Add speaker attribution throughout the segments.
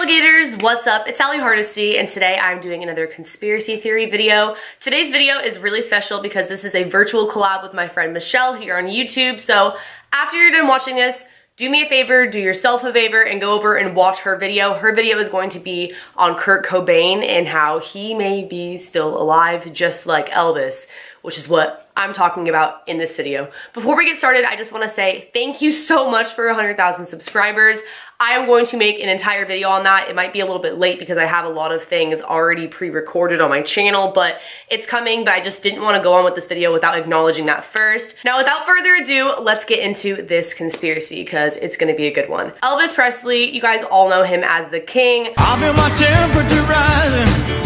Speaker 1: alligators, what's up? It's Hardesty, and today I'm doing another conspiracy theory video. Today's video is really special because this is a virtual collab with my friend Michelle here on YouTube. So after you're done watching this, do me a favor, do yourself a favor, and go over and watch her video. Her video is going to be on Kurt Cobain and how he may be still alive just like Elvis, which is what I'm talking about in this video. Before we get started, I just want to say thank you so much for 100,000 subscribers. I am going to make an entire video on that. It might be a little bit late because I have a lot of things already pre-recorded on my channel, but it's coming. But I just didn't want to go on with this video without acknowledging that first. Now, without further ado, let's get into this conspiracy because it's going to be a good one. Elvis Presley, you guys all know him as the king.
Speaker 2: I'll feel my temperature rising.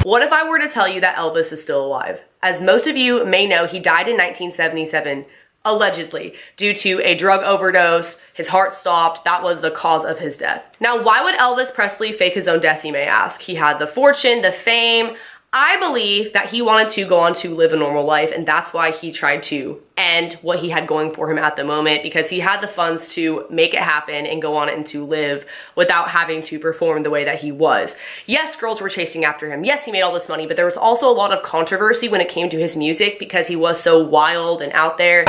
Speaker 1: What if I were to tell you that Elvis is still alive? As most of you may know, he died in 1977, allegedly, due to a drug overdose. His heart stopped. That was the cause of his death. Now, why would Elvis Presley fake his own death, you may ask? He had the fortune, the fame. I believe that he wanted to go on to live a normal life, and that's why he tried to end what he had going for him at the moment, because he had the funds to make it happen and go on and to live without having to perform the way that he was. Yes, girls were chasing after him. Yes, he made all this money, but there was also a lot of controversy when it came to his music because he was so wild and out there.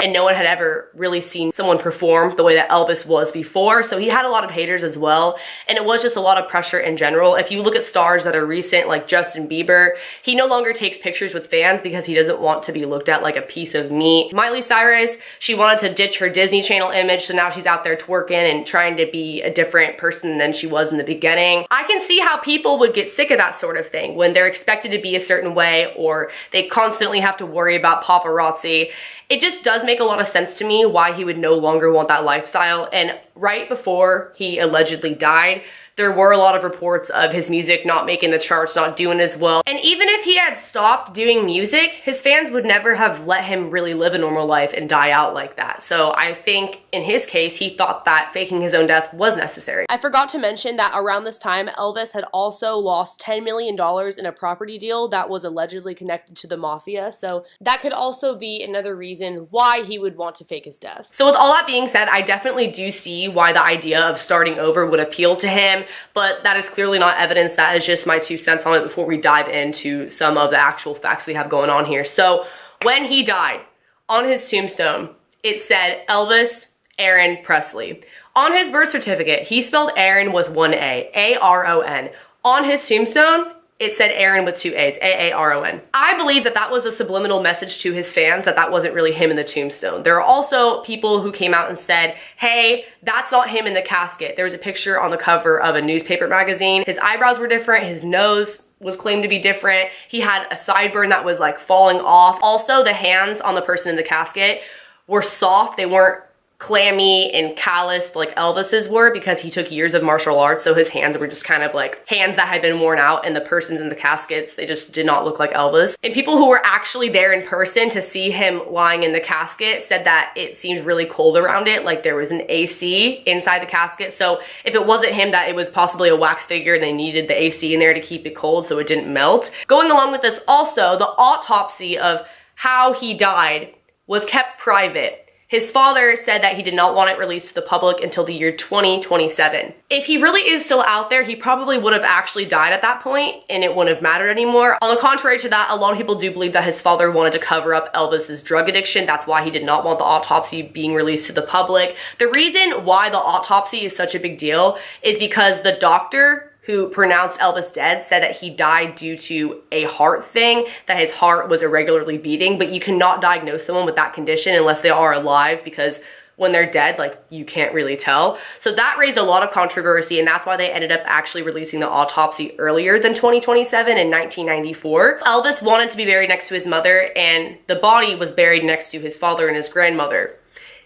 Speaker 1: And no one had ever really seen someone perform the way that Elvis was before. So he had a lot of haters as well. And it was just a lot of pressure in general. If you look at stars that are recent, like Justin Bieber, he no longer takes pictures with fans because he doesn't want to be looked at like a piece of meat. Miley Cyrus, she wanted to ditch her Disney Channel image. So now she's out there twerking and trying to be a different person than she was in the beginning. I can see how people would get sick of that sort of thing when they're expected to be a certain way or they constantly have to worry about paparazzi. It just does make a lot of sense to me why he would no longer want that lifestyle. And right before he allegedly died, there were a lot of reports of his music not making the charts, not doing as well. And even if he had stopped doing music, his fans would never have let him really live a normal life and die out like that. So I think in his case, he thought that faking his own death was necessary. I forgot to mention that around this time, Elvis had also lost $10 million in a property deal that was allegedly connected to the mafia. So that could also be another reason why he would want to fake his death. So with all that being said, I definitely do see why the idea of starting over would appeal to him. But that is clearly not evidence. That is just my 2 cents on it before we dive into some of the actual facts we have going on here. So when he died, on his tombstone, it said Elvis Aaron Presley. On his birth certificate, he spelled Aaron with one A, A-R-O-N. On his tombstone, it said Aaron with 2 A's, A-A-R-O-N. I believe that that was a subliminal message to his fans that that wasn't really him in the tombstone. There are also people who came out and said, hey, that's not him in the casket. There was a picture on the cover of a newspaper magazine. His eyebrows were different, his nose was claimed to be different. He had a sideburn that was like falling off. Also, the hands on the person in the casket were soft. They weren't clammy and calloused like Elvis's were because he took years of martial arts, so his hands were just kind of like hands that had been worn out, and the persons in the caskets, they just did not look like Elvis. And people who were actually there in person to see him lying in the casket said that it seemed really cold around it, like there was an AC inside the casket. So if it wasn't him, that it was possibly a wax figure and they needed the AC in there to keep it cold so it didn't melt. Going along with this also, the autopsy of how he died was kept private. His father said that he did not want it released to the public until the year 2027. If he really is still out there, he probably would have actually died at that point and it wouldn't have mattered anymore. On the contrary to that, a lot of people do believe that his father wanted to cover up Elvis's drug addiction. That's why he did not want the autopsy being released to the public. The reason why the autopsy is such a big deal is because the doctor who pronounced Elvis dead said that he died due to a heart thing, that his heart was irregularly beating, but you cannot diagnose someone with that condition unless they are alive because when they're dead, like, you can't really tell. So that raised a lot of controversy, and that's why they ended up actually releasing the autopsy earlier than 2027 in 1994. Elvis wanted to be buried next to his mother, and the body was buried next to his father and his grandmother.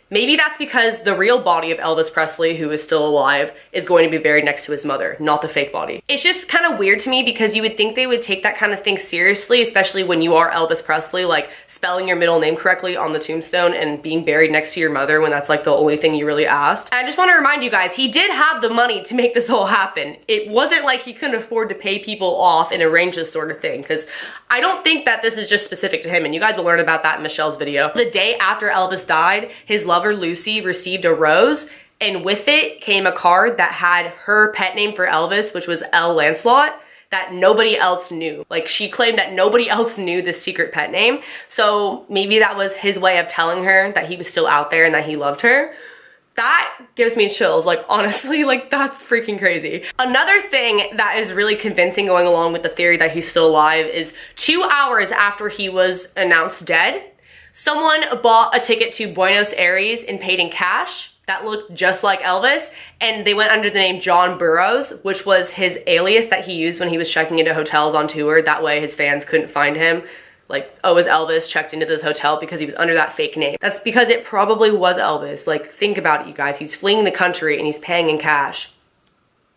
Speaker 1: Maybe that's because the real body of Elvis Presley, who is still alive, is going to be buried next to his mother, not the fake body. It's just kind of weird to me because you would think they would take that kind of thing seriously, especially when you are Elvis Presley, like spelling your middle name correctly on the tombstone and being buried next to your mother when that's like the only thing you really asked. And I just want to remind you guys, he did have the money to make this all happen. It wasn't like he couldn't afford to pay people off and arrange this sort of thing, because I don't think that this is just specific to him, and you guys will learn about that in Michelle's video. The day after Elvis died, his lover Lucy received a rose, and with it came a card that had her pet name for Elvis, which was L. Lancelot, that nobody else knew. Like, she claimed that nobody else knew this secret pet name, so maybe that was his way of telling her that he was still out there and that he loved her. That gives me chills, like honestly, like that's freaking crazy. Another thing that is really convincing going along with the theory that he's still alive is 2 hours after he was announced dead, someone bought a ticket to Buenos Aires and paid in cash that looked just like Elvis, and they went under the name John Burroughs, which was his alias that he used when he was checking into hotels on tour. That way his fans couldn't find him. Like, oh, is Elvis checked into this hotel because he was under that fake name? That's because it probably was Elvis. Like, think about it, you guys. He's fleeing the country and he's paying in cash.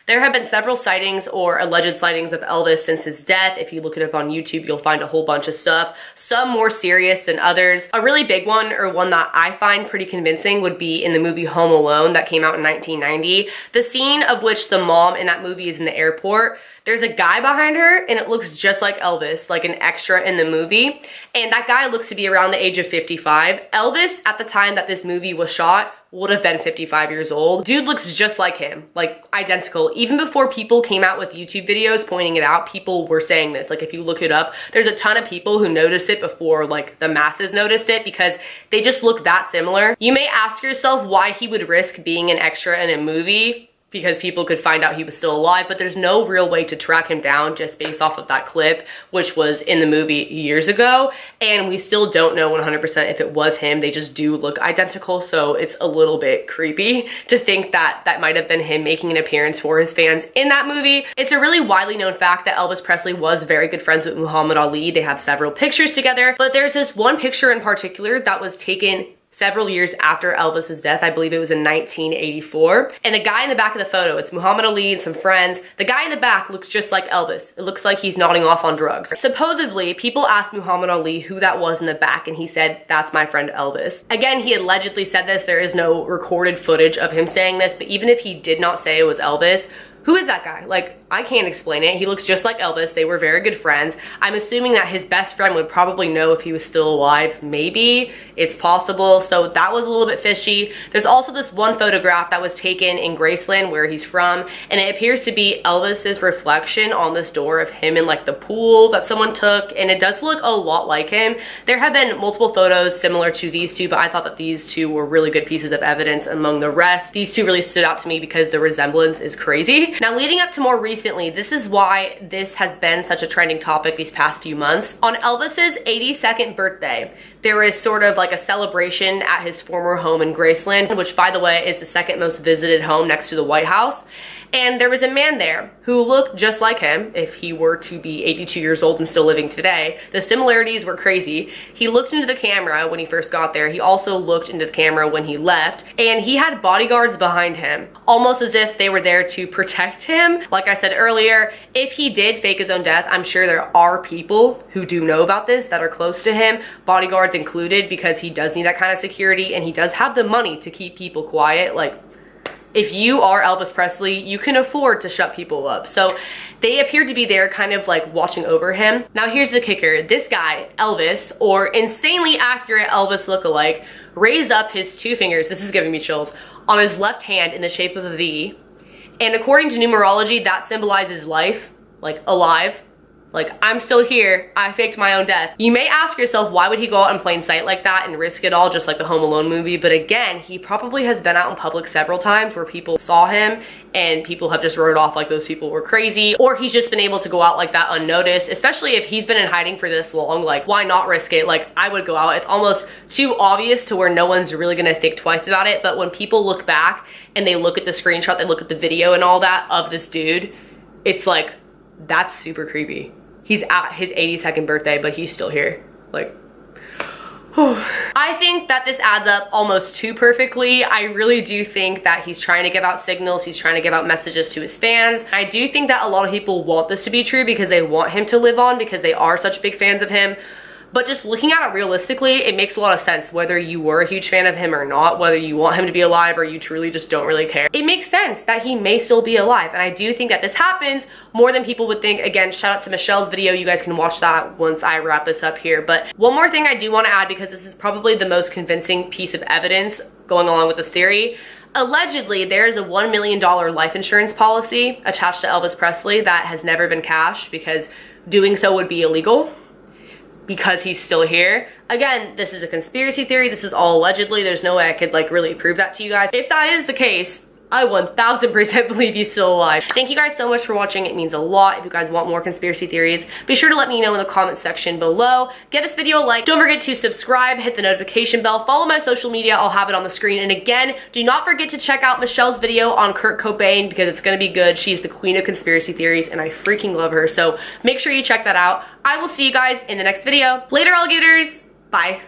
Speaker 1: There have been several sightings or alleged sightings of Elvis since his death. If you look it up on YouTube, you'll find a whole bunch of stuff, some more serious than others. A really big one, or one that I find pretty convincing, would be in the movie Home Alone that came out in 1990. The scene of which the mom in that movie is in the airport. There's a guy behind her and it looks just like Elvis, like an extra in the movie. And that guy looks to be around the age of 55. Elvis, at the time that this movie was shot, would have been 55 years old. Dude looks just like him, like identical. Even before people came out with YouTube videos pointing it out, people were saying this. Like, if you look it up, there's a ton of people who noticed it before like the masses noticed it, because they just look that similar. You may ask yourself why he would risk being an extra in a movie, because people could find out he was still alive, but there's no real way to track him down just based off of that clip, which was in the movie years ago, and we still don't know 100% if it was him. They just do look identical, so it's a little bit creepy to think that that might have been him making an appearance for his fans in that movie. It's a really widely known fact that Elvis Presley was very good friends with Muhammad Ali. They have several pictures together, but there's this one picture in particular that was taken several years after Elvis's death. I believe it was in 1984. And the guy in the back of the photo, it's Muhammad Ali and some friends. The guy in the back looks just like Elvis. It looks like he's nodding off on drugs. Supposedly, people asked Muhammad Ali who that was in the back, and he said, "That's my friend Elvis." Again, he allegedly said this. There is no recorded footage of him saying this, but even if he did not say it was Elvis, who is that guy? Like, I can't explain it. He looks just like Elvis. They were very good friends. I'm assuming that his best friend would probably know if he was still alive. Maybe. It's possible. So that was a little bit fishy. There's also this one photograph that was taken in Graceland, where he's from, and it appears to be Elvis's reflection on this door of him in like the pool that someone took, and it does look a lot like him. There have been multiple photos similar to these two, but I thought that these two were really good pieces of evidence among the rest. These two really stood out to me because the resemblance is crazy. Now, leading up to more recently, this is why this has been such a trending topic these past few months. On Elvis's 82nd birthday, there is sort of like a celebration at his former home in Graceland, which, by the way, is the second most visited home next to the White House. And there was a man there who looked just like him if he were to be 82 years old and still living today. The similarities were crazy. He looked into the camera when he first got there. He also looked into the camera when he left. And he had bodyguards behind him, almost as if they were there to protect him. Like I said earlier, if he did fake his own death, I'm sure there are people who do know about this that are close to him, bodyguards included, because he does need that kind of security and he does have the money to keep people quiet. Like, if you are Elvis Presley, you can afford to shut people up. So they appeared to be there kind of like watching over him. Now here's the kicker. This guy, Elvis, or insanely accurate Elvis lookalike, raised up his two fingers, this is giving me chills, on his left hand in the shape of a V. And according to numerology, that symbolizes life, like alive. Like, I'm still here, I faked my own death. You may ask yourself, why would he go out in plain sight like that and risk it all, just like the Home Alone movie? But again, he probably has been out in public several times where people saw him and people have just wrote off like those people were crazy, or he's just been able to go out like that unnoticed. Especially if he's been in hiding for this long, like, why not risk it? Like, I would go out. It's almost too obvious to where no one's really gonna think twice about it. But when people look back and they look at the screenshot, they look at the video and all that of this dude, it's like, that's super creepy. He's at his 82nd birthday, but he's still here. Like, I think that this adds up almost too perfectly. I really do think that he's trying to give out signals, he's trying to give out messages to his fans. I do think that a lot of people want this to be true because they want him to live on, because they are such big fans of him. But just looking at it realistically, it makes a lot of sense whether you were a huge fan of him or not, whether you want him to be alive or you truly just don't really care. It makes sense that he may still be alive, and I do think that this happens more than people would think. Again, shout out to Michelle's video. You guys can watch that once I wrap this up here. But one more thing I do want to add, because this is probably the most convincing piece of evidence going along with this theory. Allegedly, there is a $1 million life insurance policy attached to Elvis Presley that has never been cashed because doing so would be illegal, because he's still here. Again, this is a conspiracy theory. This is all allegedly. There's no way I could like really prove that to you guys. If that is the case, I 1000% believe he's still alive. Thank you guys so much for watching. It means a lot. If you guys want more conspiracy theories, be sure to let me know in the comment section below. Give this video a like. Don't forget to subscribe, hit the notification bell, follow my social media. I'll have it on the screen. And again, do not forget to check out Michelle's video on Kurt Cobain, because it's gonna be good. She's the queen of conspiracy theories and I freaking love her. So make sure you check that out. I will see you guys in the next video. Later, alligators. Bye.